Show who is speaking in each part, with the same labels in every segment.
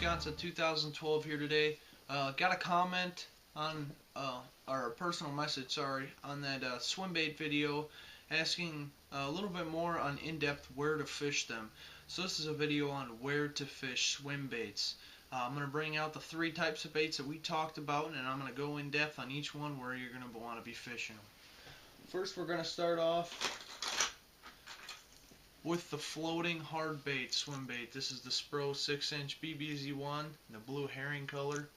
Speaker 1: Wisconsin 2012 here today. Got a comment on, or a personal message, sorry, on that swim bait video asking a little bit more on in-depth where to fish them. So this is a video on where to fish swim baits. I'm going to bring out the three types of baits that we talked about, and I'm going to go in depth on each one where you're going to want to be fishing them. First, we're going to start off with the floating hard bait swim bait. This is the Spro 6-inch BBZ1 in the blue herring color.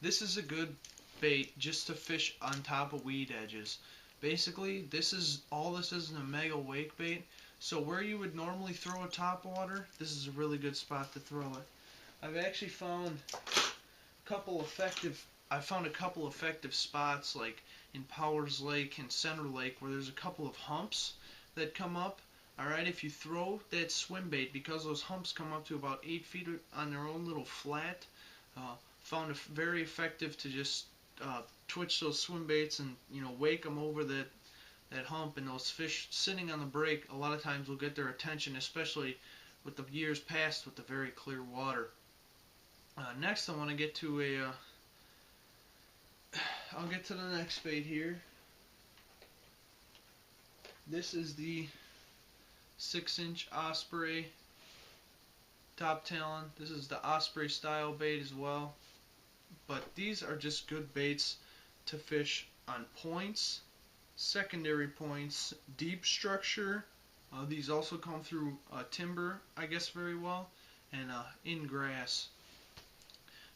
Speaker 1: This is a good bait just to fish on top of weed edges. Basically, this is a mega wake bait. So where you would normally throw a top water, this is a really good spot to throw it. I've actually found a couple effective spots, like in Powers Lake and Center Lake, where there's a couple of humps that come up. Alright, if you throw that swim bait, because those humps come up to about 8 feet on their own little flat, found it very effective to just twitch those swim baits and wake them over that hump, and those fish sitting on the break a lot of times will get their attention, especially with the years past with the very clear water. Next, I want to get to I'll get to the next bait here. This is the 6-inch Osprey top talon. This is the Osprey style bait as well. But these are just good baits to fish on points, secondary points, deep structure. These also come through timber, I guess, very well, and in grass.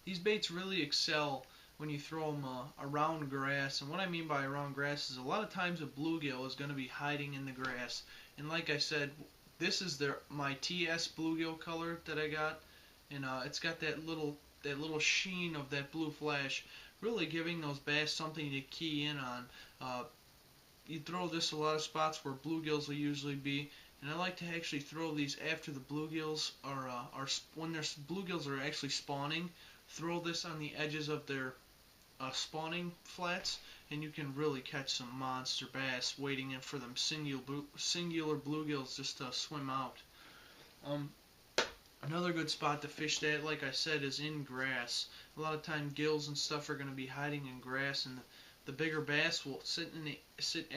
Speaker 1: These baits really excel when you throw them around grass. And what I mean by around grass is a lot of times a bluegill is going to be hiding in the grass. And like I said, this is my TS bluegill color that I got, and it's got that little sheen of that blue flash, really giving those bass something to key in on. You throw this a lot of spots where bluegills will usually be, and I like to actually throw these after the bluegills when their bluegills are actually spawning. Throw this on the edges of their spawning flats, and you can really catch some monster bass waiting in for them singular bluegills just to swim out. Another good spot to fish that, like I said, is in grass. A lot of time gills and stuff are going to be hiding in grass, and the bigger bass will sit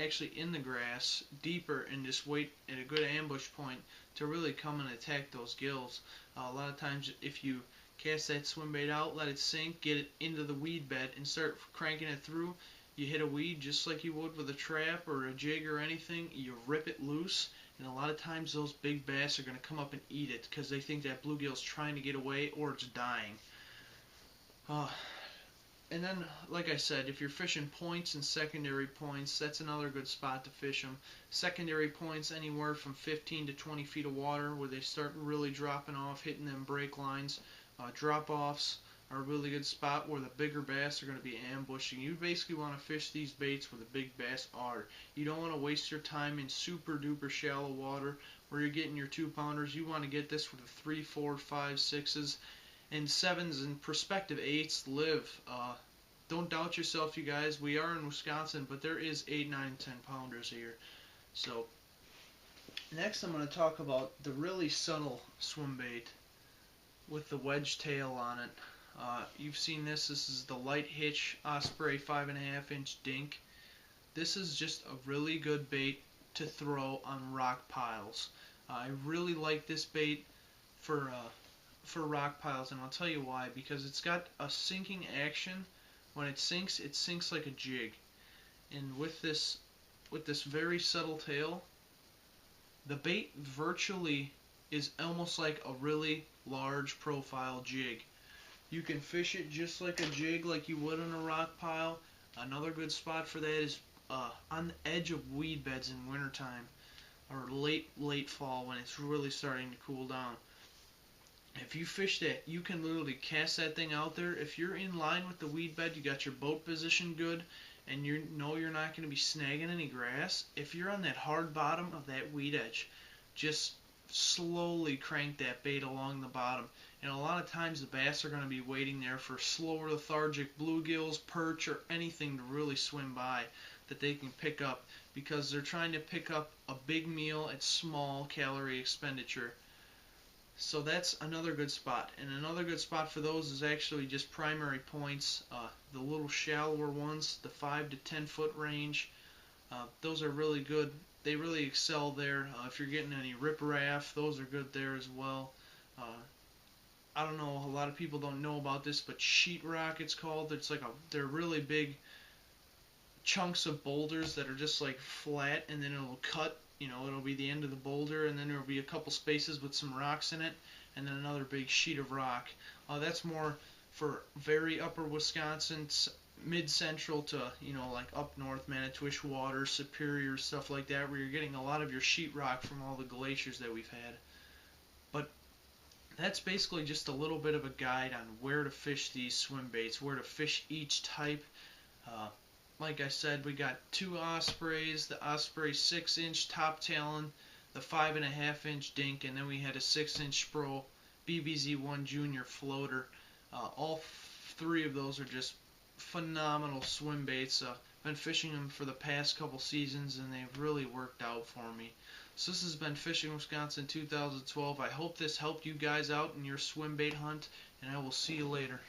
Speaker 1: actually in the grass deeper and just wait at a good ambush point to really come and attack those gills. A lot of times, if you cast that swim bait out, let it sink, get it into the weed bed, and start cranking it through, you hit a weed just like you would with a trap or a jig or anything. You rip it loose, and a lot of times those big bass are going to come up and eat it because they think that bluegill's trying to get away or it's dying. And then, like I said, if you're fishing points and secondary points, that's another good spot to fish them. Secondary points anywhere from 15 to 20 feet of water, where they start really dropping off, hitting them break lines. Drop-offs are a really good spot where the bigger bass are going to be ambushing. You basically want to fish these baits where the big bass are. You don't want to waste your time in super duper shallow water where you're getting your 2-pounders. You want to get this where the 3, 4, 5, 6s, and 7s and prospective 8s live. Don't doubt yourself, you guys. We are in Wisconsin, but there is 8, 9, 10-pounders here. So next, I'm going to talk about the really subtle swim bait with the wedge tail on it. You've seen this. This is the Light Hitch Osprey 5.5-inch dink. This is just a really good bait to throw on rock piles. I really like this bait for rock piles, and I'll tell you why. Because it's got a sinking action. When it sinks like a jig. And with this very subtle tail, the bait virtually is almost like a really large profile jig. You can fish it just like a jig, like you would on a rock pile. Another good spot for that is on the edge of weed beds in wintertime, or late fall when it's really starting to cool down. If you fish that, you can literally cast that thing out there. If you're in line with the weed bed, you got your boat position good, and you know you're not going to be snagging any grass. If you're on that hard bottom of that weed edge, just slowly crank that bait along the bottom. And a lot of times the bass are going to be waiting there for slower lethargic bluegills, perch, or anything to really swim by that they can pick up, because they're trying to pick up a big meal at small calorie expenditure. So that's another good spot. And another good spot for those is actually just primary points. The little shallower ones, the 5 to 10 foot range. Those are really good. They really excel there. If you're getting any riprap, those are good there as well. I don't know, a lot of people don't know about this, but sheetrock it's called. They're really big chunks of boulders that are just like flat, and then it'll cut. It'll be the end of the boulder, and then there'll be a couple spaces with some rocks in it, and then another big sheet of rock. That's more for very upper Wisconsin, mid-central to, like up north, Manitowish Water, Superior, stuff like that, where you're getting a lot of your sheetrock from all the glaciers that we've had. But that's basically just a little bit of a guide on where to fish these swim baits, where to fish each type. Like I said, we got 2 ospreys, the osprey 6-inch top talon, the 5.5-inch dink, and then we had a 6-inch Spro BBZ1 Junior floater. All 3 of those are just phenomenal swim baits. Been fishing them for the past couple seasons, and they've really worked out for me. So this has been Fishing Wisconsin 2012. I hope this helped you guys out in your swim bait hunt, and I will see you later.